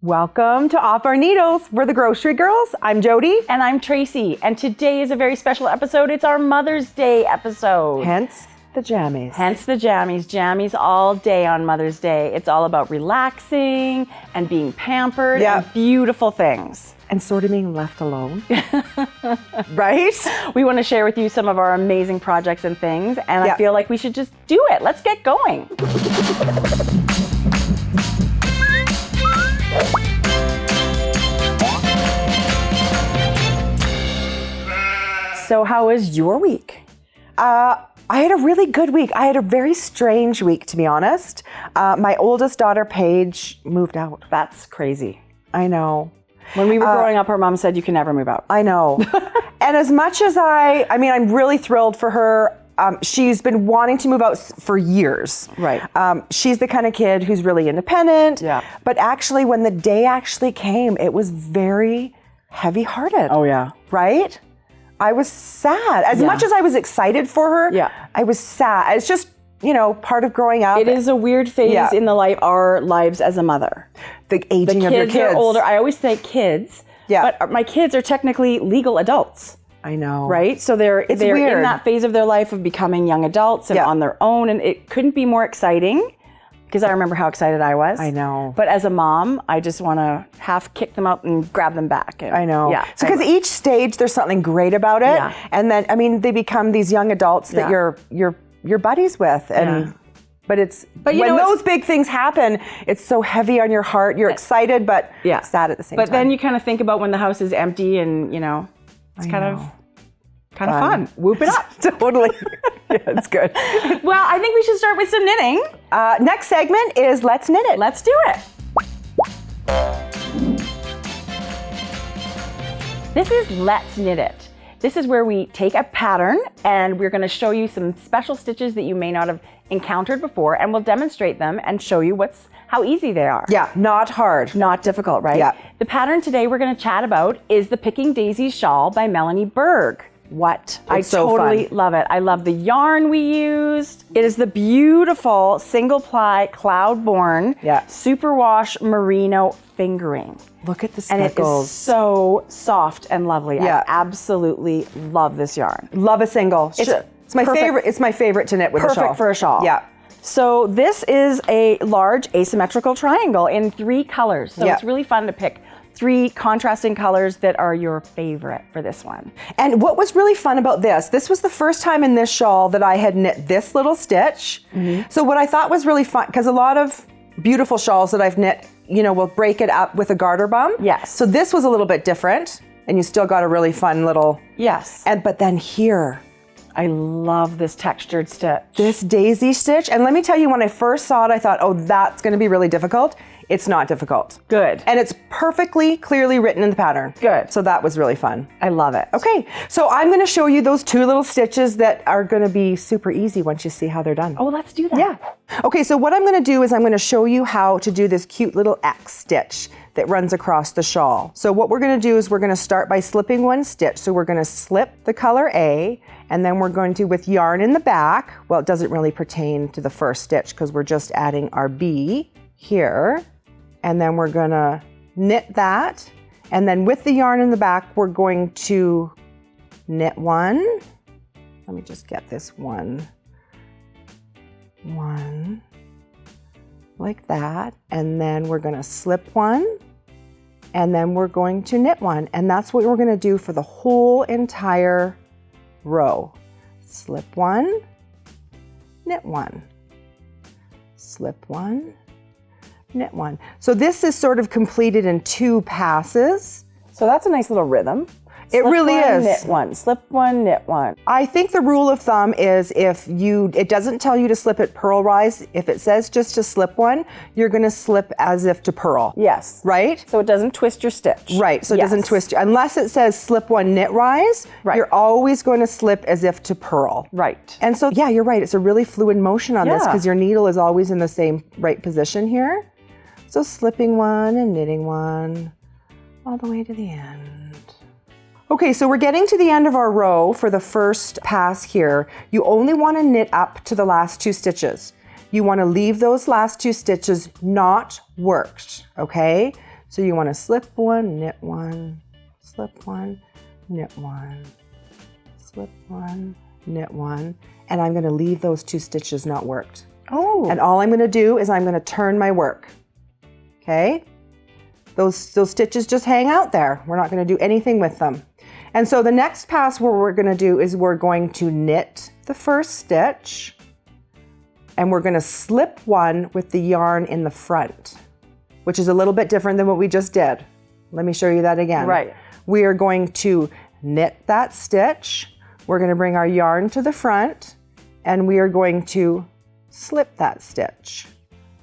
Welcome to Off Our Needles. We're the Grocery Girls. I'm Jodi. And I'm Tracie. And today is a very special episode. It's our Mother's Day episode. Hence the jammies. Hence the jammies. Jammies all day on Mother's Day. It's all about relaxing and being pampered and beautiful things. And sort of being left alone. Right? We want to share with you some of our amazing projects and things. And I feel like we should just do it. Let's get going. So how was your week? I had a really good week. I had a very strange week, to be honest. My oldest daughter, Paige, moved out. That's crazy. I know. When we were growing up, her mom said you can never move out. I know. And as much as I'm really thrilled for her. She's been wanting to move out for years. Right. She's the kind of kid who's really independent. Yeah. But actually, when the day actually came, it was very heavy-hearted. Oh, yeah. Right? I was sad. As much as I was excited for her, I was sad. It's just, part of growing up. It is a weird phase in our lives as a mother. The aging of your kids. The kids are older. I always say kids, but my kids are technically legal adults. I know. Right? So they're in that phase of their life of becoming young adults and on their own, and it couldn't be more exciting. Because I remember how excited I was. I know. But as a mom, I just want to half kick them out and grab them back. And, I know. Yeah. So because each stage, there's something great about it. Yeah. And then, they become these young adults that you're buddies with. And But when those big things happen, it's so heavy on your heart. You're excited, but sad at the same time. But then you kind of think about when the house is empty and, it's kind of fun. Whoop it up. Totally. It's good. Well, I think we should start with some knitting. Next segment is Let's Knit It. Let's do it. This is Let's Knit It. This is where we take a pattern and we're going to show you some special stitches that you may not have encountered before, and we'll demonstrate them and show you how easy they are. Yeah, not hard. Not difficult, right? Yeah. The pattern today we're going to chat about is the Picking Daisies Shawl by Melanie Berg. I totally love it. I love the yarn we used. It is the beautiful single ply Cloudborn superwash merino fingering. Look at the speckles. And it is so soft and lovely. I absolutely love this yarn. Love a single. It's my favorite. It's my favorite to knit with a shawl. Perfect for a shawl. Yeah. So this is a large asymmetrical triangle in 3 colors. So it's really fun to pick 3 contrasting colors that are your favorite for this one. And what was really fun about this was the first time in this shawl that I had knit this little stitch. Mm-hmm. So what I thought was really fun, because a lot of beautiful shawls that I've knit, will break it up with a garter bump. Yes. So this was a little bit different, and you still got a really fun little... Yes. But then here... I love this textured stitch. This daisy stitch. And let me tell you, when I first saw it, I thought, oh, that's going to be really difficult. It's not difficult. Good. And it's perfectly clearly written in the pattern. Good. So that was really fun. I love it. Okay, so I'm going to show you those 2 little stitches that are going to be super easy once you see how they're done. Oh, let's do that. Yeah. Okay, so what I'm going to do is I'm going to show you how to do this cute little X stitch that runs across the shawl. So what we're going to do is we're going to start by slipping 1 stitch. So we're going to slip the color A, and then we're going to, with yarn in the back, well, it doesn't really pertain to the first stitch because we're just adding our B here. And then we're going to knit that. And then with the yarn in the back, we're going to knit 1. Let me just get this one. 1. Like that. And then we're going to slip 1. And then we're going to knit 1. And that's what we're going to do for the whole entire row. Slip 1, knit 1. Slip 1. Knit 1. So this is sort of completed in 2 passes. So that's a nice little rhythm. It really is. Knit 1, slip 1, knit 1. I think the rule of thumb is it doesn't tell you to slip it purl-wise. If it says just to slip 1, you're going to slip as if to purl. Yes. Right? So it doesn't twist your stitch. Right. So it doesn't twist you. Unless it says slip 1, knit rise, you're always going to slip as if to purl. Right. And so, yeah, you're right. It's a really fluid motion on this because your needle is always in the same right position here. So slipping 1 and knitting 1 all the way to the end. Okay, so we're getting to the end of our row for the first pass here. You only want to knit up to the last 2 stitches. You want to leave those last 2 stitches not worked, okay? So you want to slip one, knit one, slip one, knit one, slip one, knit one, and I'm going to leave those 2 stitches not worked. Oh. And all I'm going to do is I'm going to turn my work. Okay? Those stitches just hang out there. We're not going to do anything with them. And so the next pass what we're going to do is we're going to knit the first stitch, and we're going to slip one with the yarn in the front, which is a little bit different than what we just did. Let me show you that again. Right. We are going to knit that stitch. We're going to bring our yarn to the front, and we are going to slip that stitch.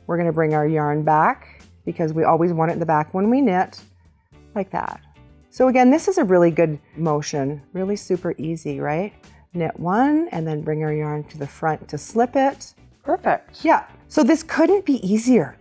We're going to bring our yarn back because we always want it in the back when we knit, like that. So again, this is a really good motion, really super easy, right? Knit one and then bring our yarn to the front to slip it. Perfect. Yeah. So this couldn't be easier.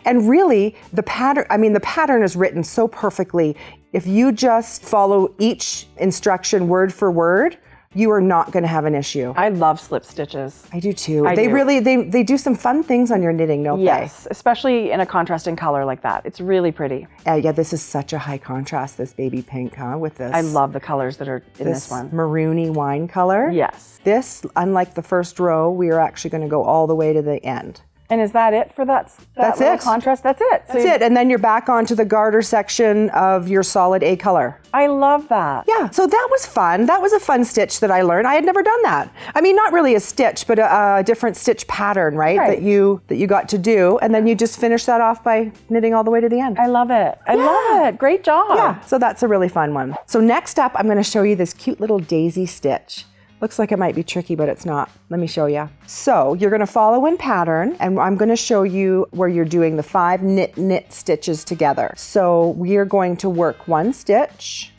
And really the pattern is written so perfectly. If you just follow each instruction word for word, you are not going to have an issue. I love slip stitches. I do too. do. They do some fun things on your knitting, don't they? Yes, especially in a contrasting color like that. It's really pretty. Yeah, this is such a high contrast, this baby pink, huh, with this. I love the colors that are in this one. Maroony wine color. Yes. This, unlike the first row, we are actually going to go all the way to the end. And is that it for that's little it. contrast? That's it. That's it. And then you're back onto the garter section of your solid A color. I love that. Yeah, so that was fun. That was a fun stitch that I learned. I had never done that. I mean, not really a stitch, but a different stitch pattern, right? That you got to do. And then you just finish that off by knitting all the way to the end. I love it. I love it. Great job. Yeah, so that's a really fun one. So next up, I'm going to show you this cute little daisy stitch. Looks like it might be tricky, but it's not. Let me show you. So you're going to follow in pattern, and I'm going to show you where you're doing the 5 knit stitches together. So we are going to work 1 stitch,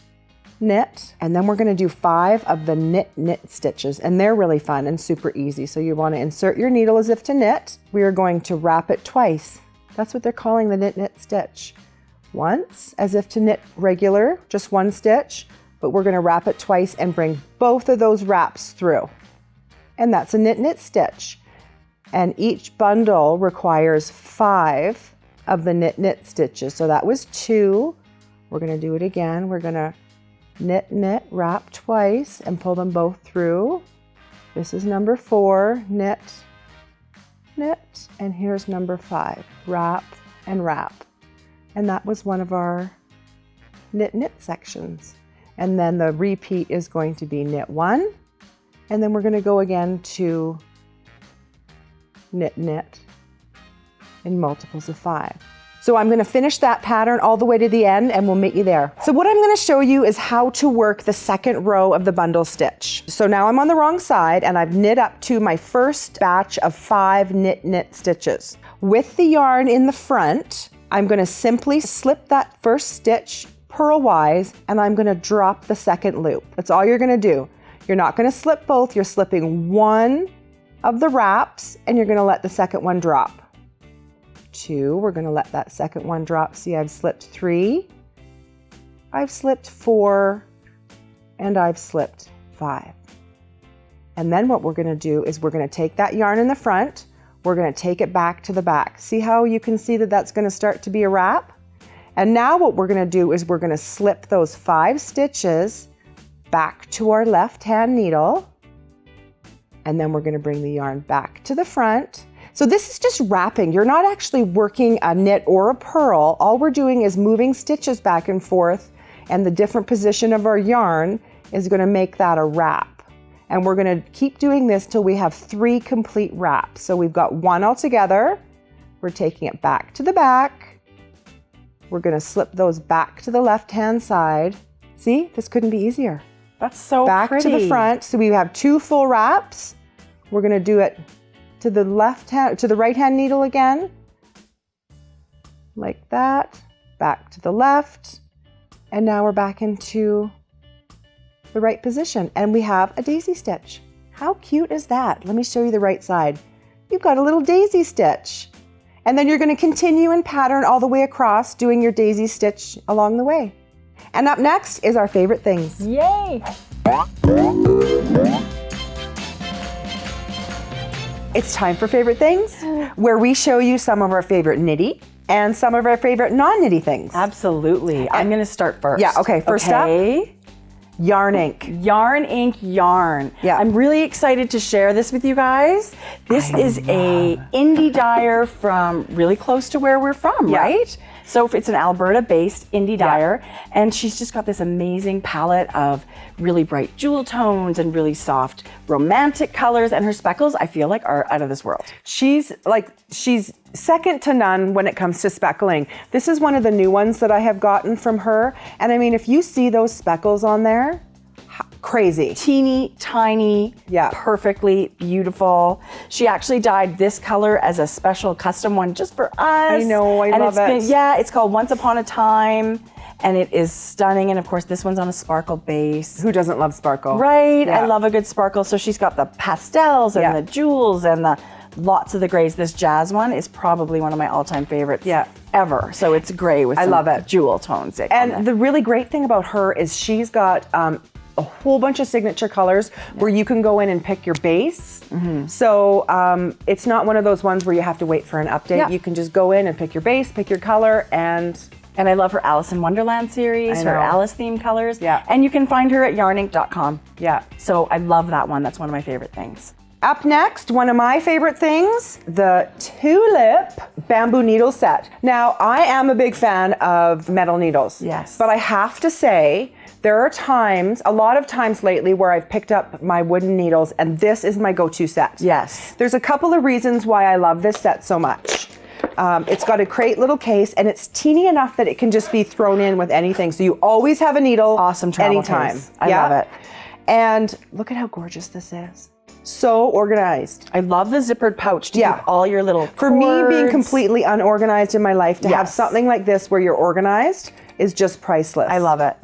knit, and then we're going to do 5 of the knit stitches, and they're really fun and super easy. So you want to insert your needle as if to knit. We are going to wrap it twice. That's what they're calling the knit stitch. Once as if to knit regular, just 1 stitch. But we're going to wrap it twice and bring both of those wraps through. And that's a knit stitch. And each bundle requires 5 of the knit stitches. So that was 2. We're going to do it again. We're going to knit, wrap twice and pull them both through. This is number 4, knit, and here's number 5, wrap and wrap. And that was one of our knit sections. And then the repeat is going to be knit 1, and then we're going to go again to knit in multiples of 5. So I'm going to finish that pattern all the way to the end, and we'll meet you there. So what I'm going to show you is how to work the second row of the bundle stitch. So now I'm on the wrong side, and I've knit up to my first batch of 5 knit stitches. With the yarn in the front, I'm going to simply slip that first stitch purlwise, and I'm going to drop the second loop. That's all you're going to do. You're not going to slip both. You're slipping 1 of the wraps, and you're going to let the second one drop. 2, we're going to let that second one drop. See, I've slipped 3, I've slipped 4, and I've slipped 5. And then what we're going to do is we're going to take that yarn in the front, we're going to take it back to the back. See how you can see that that's going to start to be a wrap? And now what we're going to do is we're going to slip those 5 stitches back to our left hand needle, and then we're going to bring the yarn back to the front. So this is just wrapping. You're not actually working a knit or a purl. All we're doing is moving stitches back and forth, and the different position of our yarn is going to make that a wrap. And we're going to keep doing this till we have 3 complete wraps. So we've got 1 all together. We're taking it back to the back. We're going to slip those back to the left-hand side. See, this couldn't be easier. That's so back pretty. To the front. So we have 2 full wraps. We're going to do it to the right-hand needle again, like that. Back to the left, and now we're back into the right position, and we have a daisy stitch. How cute is that? Let me show you the right side. You've got a little daisy stitch. And then you're going to continue in pattern all the way across, doing your daisy stitch along the way. And up next is our favorite things. Yay! It's time for favorite things, where we show you some of our favorite knitty, and some of our favorite non-knitty things. Absolutely. I'm going to start first. Yeah, okay. First up, yarn ink. Yarn ink yarn. Yeah. I'm really excited to share this with you guys. This is a indie dyer from really close to where we're from, right? So it's an Alberta-based indie dyer, and she's just got this amazing palette of really bright jewel tones and really soft romantic colors, and her speckles, I feel like, are out of this world. She's second to none when it comes to speckling. This is one of the new ones that I have gotten from her, and I mean, if you see those speckles on there, crazy. Teeny tiny, perfectly beautiful. She actually dyed this color as a special custom one just for us. I know, I love it. It's called Once Upon a Time, and it is stunning. And of course, this one's on a sparkle base. Who doesn't love sparkle? Right, I love a good sparkle. So she's got the pastels and the jewels and the lots of the grays. This jazz one is probably one of my all-time favorites ever. So it's gray with some jewel tones. And the really great thing about her is she's got a whole bunch of signature colors where you can go in and pick your base. So it's not one of those ones where you have to wait for an update. You can just go in and pick your base, pick your color, and I love her Alice in Wonderland series, her Alice theme colors. And you can find her at yarnink.com. So I love that one. That's one of my favorite things. Up next, one of my favorite things, the Tulip bamboo needle set. Now, I am a big fan of metal needles. But I have to say, there are times, a lot of times lately, where I've picked up my wooden needles, and this is my go-to set. There's a couple of reasons why I love this set so much. It's got a great little case, and it's teeny enough that it can just be thrown in with anything. So you always have a needle anytime. Case. I love it. And look at how gorgeous this is. So organized. I love the zippered pouch to keep all your little cords. For me, being completely unorganized in my life, to have something like this where you're organized is just priceless. I love it.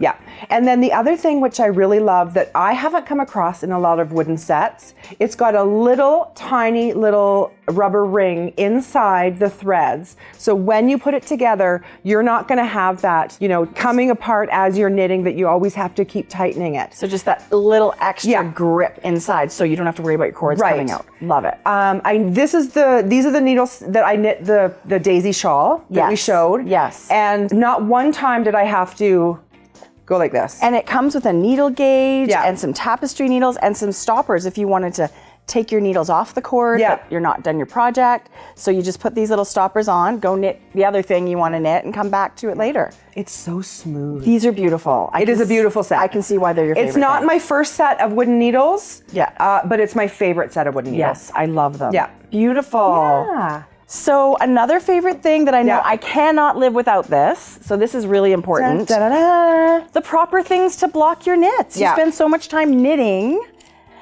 And then the other thing which I really love that I haven't come across in a lot of wooden sets, it's got a little tiny little rubber ring inside the threads. So when you put it together, you're not going to have that, coming apart as you're knitting, that you always have to keep tightening it. So just that little extra grip inside, so you don't have to worry about your cords coming out. Love it. These are the needles that I knit the daisy shawl that we showed. And not one time did I have to go like this. And it comes with a needle gauge and some tapestry needles and some stoppers if you wanted to take your needles off the cord, but you're not done your project. So you just put these little stoppers on, go knit the other thing you want to knit, and come back to it later. It's so smooth. These are beautiful. It is a beautiful set. I can see why they're your favorite. It's not my first set of wooden needles, but it's my favorite set of wooden needles. Yes, I love them. Beautiful. So another favorite thing that I know I cannot live without this, so this is really important, the proper things to block your knits. You spend so much time knitting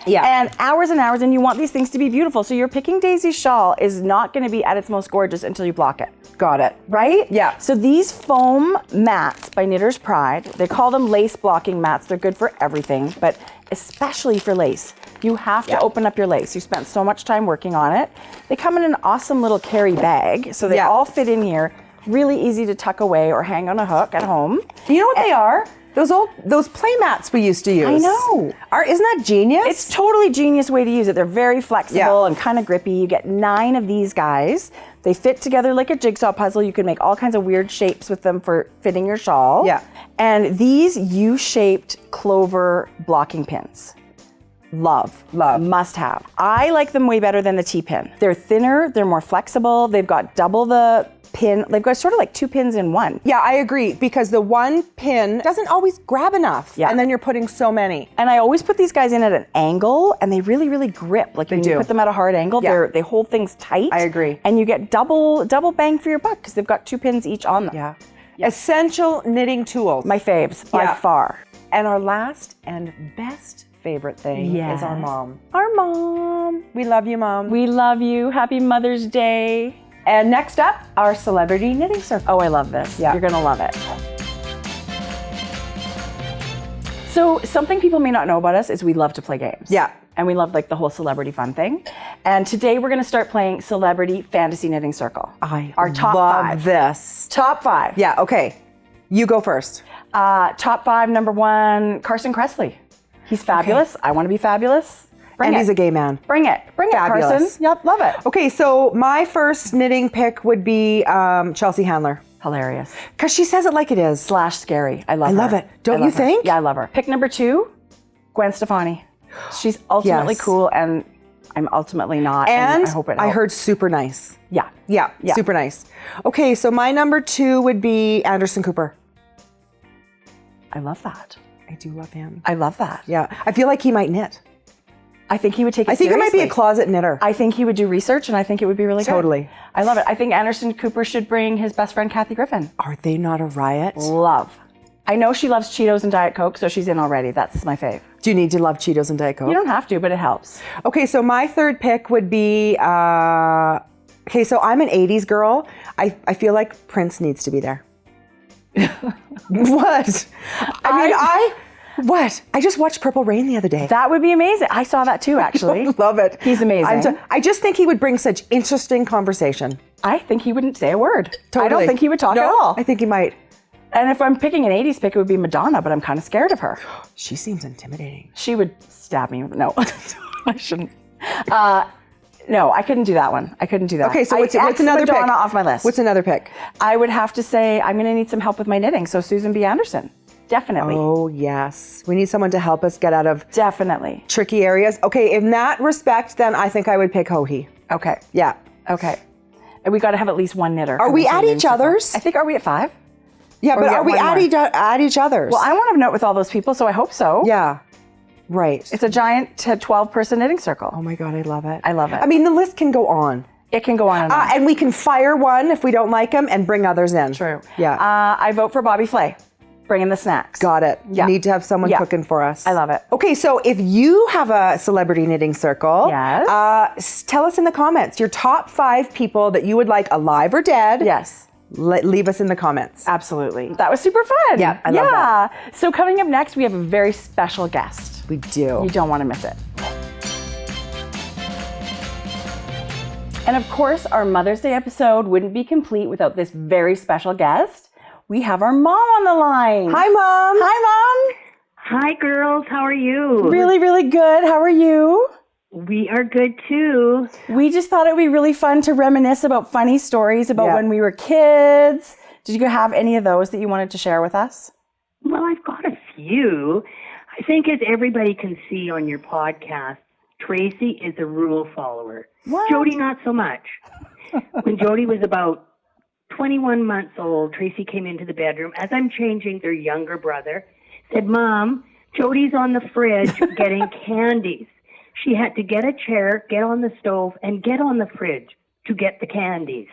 and hours, and you want these things to be beautiful. So your Picking Daisy shawl is not going to be at its most gorgeous until you block it. Got it. Right? So these foam mats by Knitter's Pride, they call them lace blocking mats. They're good for everything, but especially for lace. You have to open up your lace. You spent so much time working on it. They come in an awesome little carry bag, so they all fit in here. Really easy to tuck away or hang on a hook at home. You know what they are? Those play mats we used to use. I know. Isn't that genius? It's totally genius way to use it. They're very flexible and kind of grippy. You get 9 of these guys. They fit together like a jigsaw puzzle. You can make all kinds of weird shapes with them for fitting your shawl. And these U-shaped clover blocking pins. Love. Must have. I like them way better than the T-pin. They're thinner, they're more flexible, they've got double the pin. They've got sort of like 2 pins in one. Yeah, I agree, because the one pin doesn't always grab enough. And then you're putting so many. And I always put these guys in at an angle, and they really, really grip. Like when you put them at a hard angle, they hold things tight. I agree. And you get double bang for your buck, because they've got 2 pins each on them. Essential knitting tools. My faves, by far. And our last and best favorite thing is our mom. Our mom. We love you, Mom. We love you. Happy Mother's Day. And next up, our celebrity knitting circle. Oh, I love this. You're going to love it. So something people may not know about us is we love to play games. And we love like the whole celebrity fun thing. And today we're going to start playing Celebrity Fantasy Knitting Circle. Our top love 5. This. Top 5. Yeah, okay. You go first. Top 5, number 1, Carson Kressley. He's fabulous. I want to be fabulous. And he's a gay man. Bring it. Bring it, Carson. Yep, love it. Okay, so my first knitting pick would be Chelsea Handler. Hilarious. Because she says it like it is. / scary. I love her. it. Don't you think? Yeah, I love her. Pick number 2, Gwen Stefani. She's ultimately cool, and I'm ultimately not. And I hope it helps. I heard super nice. Yeah. Yeah, super nice. Okay, so my number 2 would be Anderson Cooper. I love that. I do love him. I love that. Yeah, I feel like he might knit. I think he would take it seriously. I think it might be a closet knitter. I think he would do research, and I think it would be really good. Totally. I love it. I think Anderson Cooper should bring his best friend, Kathy Griffin. Are they not a riot? Love. I know she loves Cheetos and Diet Coke, so she's in already. That's my fave. Do you need to love Cheetos and Diet Coke? You don't have to, but it helps. Okay, so my third pick would be, okay, so I'm an 80s girl. I feel like Prince needs to be there. What? What? I just watched Purple Rain the other day. That would be amazing. I saw that too, actually. Love it. He's amazing. I just think he would bring such interesting conversation. I think he wouldn't say a word. Totally. I don't think he would talk at all. I think he might. And if I'm picking an 80s pick, it would be Madonna, but I'm kind of scared of her. She seems intimidating. She would stab me. No, I shouldn't. No, I couldn't do that one. I couldn't do that. Okay, so what's another Madonna pick? Off my list. What's another pick? I would have to say I'm going to need some help with my knitting. So Susan B. Anderson, definitely. Oh yes, we need someone to help us get out of definitely tricky areas. Okay, in that respect, then I think I would pick Hohi. Okay. Yeah. Okay. And we got to have at least one knitter. Are we at each other's? I think. Are we at 5? Yeah, but are we at each other's? Well, I want to knit with all those people, so I hope so. Yeah. Right. It's a giant 12-person knitting circle. Oh my God, I love it. I love it. I mean, the list can go on. It can go on and on. And we can fire one if we don't like them and bring others in. True. Yeah. I vote for Bobby Flay. Bring in the snacks. Got it. Yeah. We need to have someone cooking for us. I love it. Okay, so if you have a celebrity knitting circle, tell us in the comments your top 5 people that you would like alive or dead. Yes. Leave us in the comments. Absolutely. That was super fun. Yeah, I love that. So coming up next, we have a very special guest. We do. You don't want to miss it. And of course, our Mother's Day episode wouldn't be complete without this very special guest. We have our mom on the line. Hi, Mom. Hi, Mom. Hi, girls. How are you? Really, really good. How are you? We are good, too. We just thought it would be really fun to reminisce about funny stories about when we were kids. Did you have any of those that you wanted to share with us? Well, I've got a few. I think as everybody can see on your podcast, Tracie is a rule follower. What? Jodi, not so much. When Jodi was about 21 months old, Tracie came into the bedroom as I'm changing their younger brother, said, Mom, Jodi's on the fridge getting candies. She had to get a chair, get on the stove, and get on the fridge to get the candies.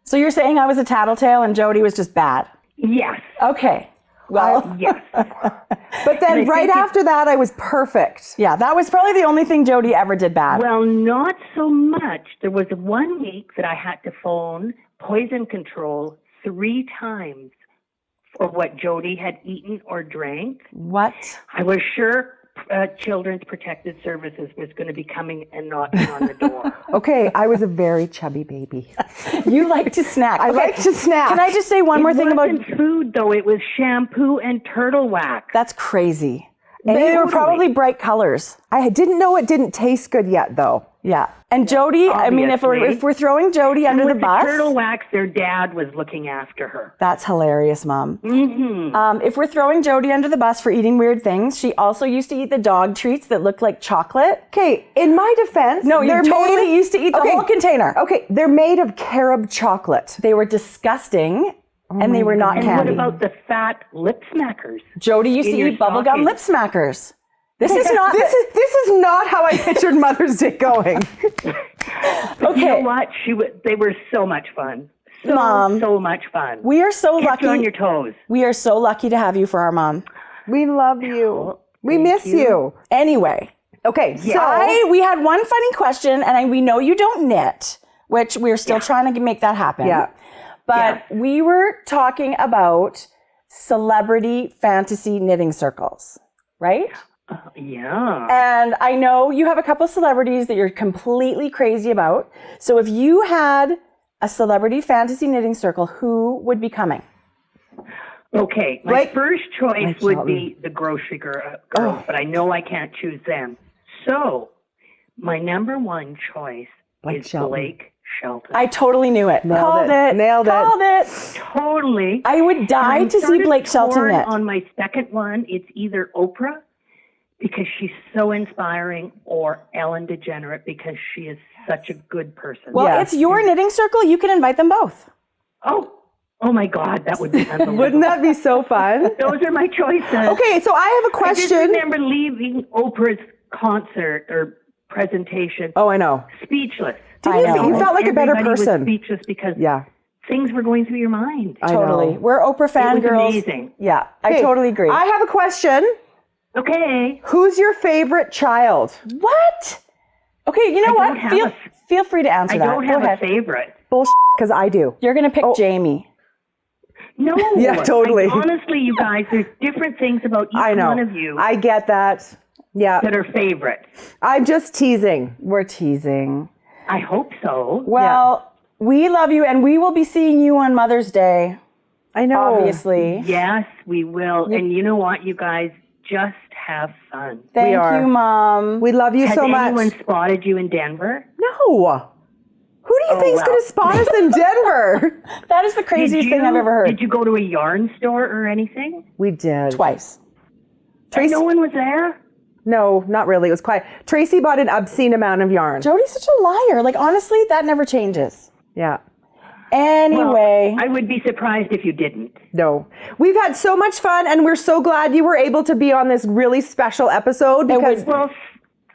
So you're saying I was a tattletale and Jodi was just bad? Yes. Okay. Well, yes. But then right after that, I was perfect. Yeah, that was probably the only thing Jodi ever did bad. Well, not so much. There was 1 week that I had to phone poison control 3 times for what Jodi had eaten or drank. What? I was sure Children's Protective Services was going to be coming and knocking on the door. Okay, I was a very chubby baby. You like to snack. I like to snack. Can I just say one more thing about... It wasn't food, though. It was shampoo and turtle wax. That's crazy. And they were probably bright colors. I didn't know it didn't taste good yet, though. Yeah. And Jodi, I mean, if we're throwing Jodi under the bus... With the turtle wax, their dad was looking after her. That's hilarious, Mom. Mm-hmm. If we're throwing Jodi under the bus for eating weird things, she also used to eat the dog treats that looked like chocolate. Okay, in my defense... No, you totally used to eat the whole container. Okay, they're made of carob chocolate. They were disgusting, and they were not candy. And what about the fat lip smackers? Jodi used to eat bubblegum lip smackers. This is not... This is not how I pictured Mother's Day going. But you know what? They were so much fun. So much fun. We are so lucky. You on your toes. We are so lucky to have you for our mom. We love you. We miss you. Anyway. Okay, so... we had one funny question, and we know you don't knit, which we're still trying to make that happen. Yeah. But we were talking about celebrity fantasy knitting circles, right? Yeah. And I know you have a couple celebrities that you're completely crazy about. So if you had a celebrity fantasy knitting circle, who would be coming? Okay, my first choice would be the grocery girls, but I know I can't choose them. So my number one choice is Shelton. Blake Shelton. I totally knew it. Nailed Called it. it. Nailed it. Called it. Totally. I would die I'm to see sort of Blake Shelton torn knit. on my second one. It's either Oprah because she's so inspiring, or Ellen DeGeneres because she is such a good person. Well, Yes. it's your knitting circle. You can invite them both. Oh my God, that would be unbelievable. Wouldn't that be so fun? Those are my choices. Okay, so I have a I just question. remember leaving Oprah's concert or presentation Oh, I know. speechless. I know. You felt like a better Everybody was person. speechless because Yeah. things were going through your mind. I Totally. know. We're Oprah It was fangirls. amazing. Yeah, I Okay, totally agree. I have a question. Okay. Who's your favorite child? What? Okay, you know I what? don't have Feel free to answer I that. don't Go have ahead. a favorite. Bullshit, because I do. You're gonna pick Jamie. No. Yeah, totally. Honestly, you guys, there's different things about each I know. one of you I get that. Yeah. that are favorites. I'm just teasing. We're teasing. I hope so. Well, we love you, and we will be seeing you on Mother's Day. I know. Obviously. Yes, we will. And you know what, you guys, just have fun. Thank are. you, Mom. We love you Has so much. anyone spotted you in Denver? No. Who do you think's well. going to spot us in Denver? That is the craziest thing I've ever heard. Did you go to a yarn store or anything? We did. Twice. Tracie, No one was there? no, not really. It was quiet. Tracie bought an obscene amount of yarn. Jodi's such a liar. Like, honestly, that never changes. Yeah. Anyway. I would be surprised if you didn't. No. We've had so much fun, and we're so glad you were able to be on this really special episode because Well,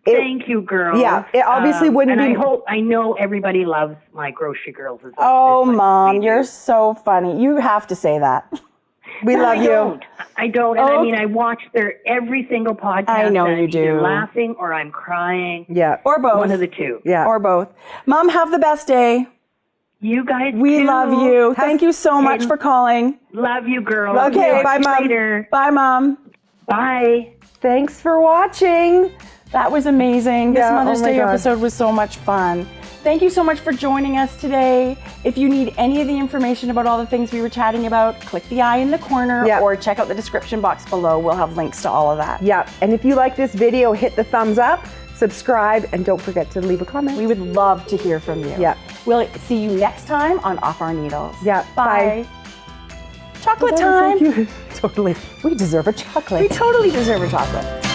thank you, girls. Yeah, it obviously wouldn't and be- I know everybody loves my grocery girls as well. Oh, It's like Mom, we do. you're so funny. You have to say that. we love I you. don't. I don't. And Oh. I mean, I watch their every single podcast. I know and you I'm either do. laughing or I'm crying. Yeah. Or both. One of the two. Yeah. Or both. Mom, have the best day. You guys We too. love you. Thank you so much for calling. Love you, girls. Okay, Talk bye, to you Mom. Later. Bye, Mom. Bye. Thanks for watching. That was amazing. This Yeah, Mother's oh my Day God. episode was so much fun. Thank you so much for joining us today. If you need any of the information about all the things we were chatting about, click the eye in the corner Yeah. or check out the description box below. We'll have links to all of that. Yeah. And if you like this video, hit the thumbs up, subscribe, and don't forget to leave a comment. We would love to hear from you. Yeah. We'll see you next time on Off Our Needles. Yeah, Bye. bye. Chocolate That was so time. cute. Totally. We deserve a chocolate. We totally deserve a chocolate.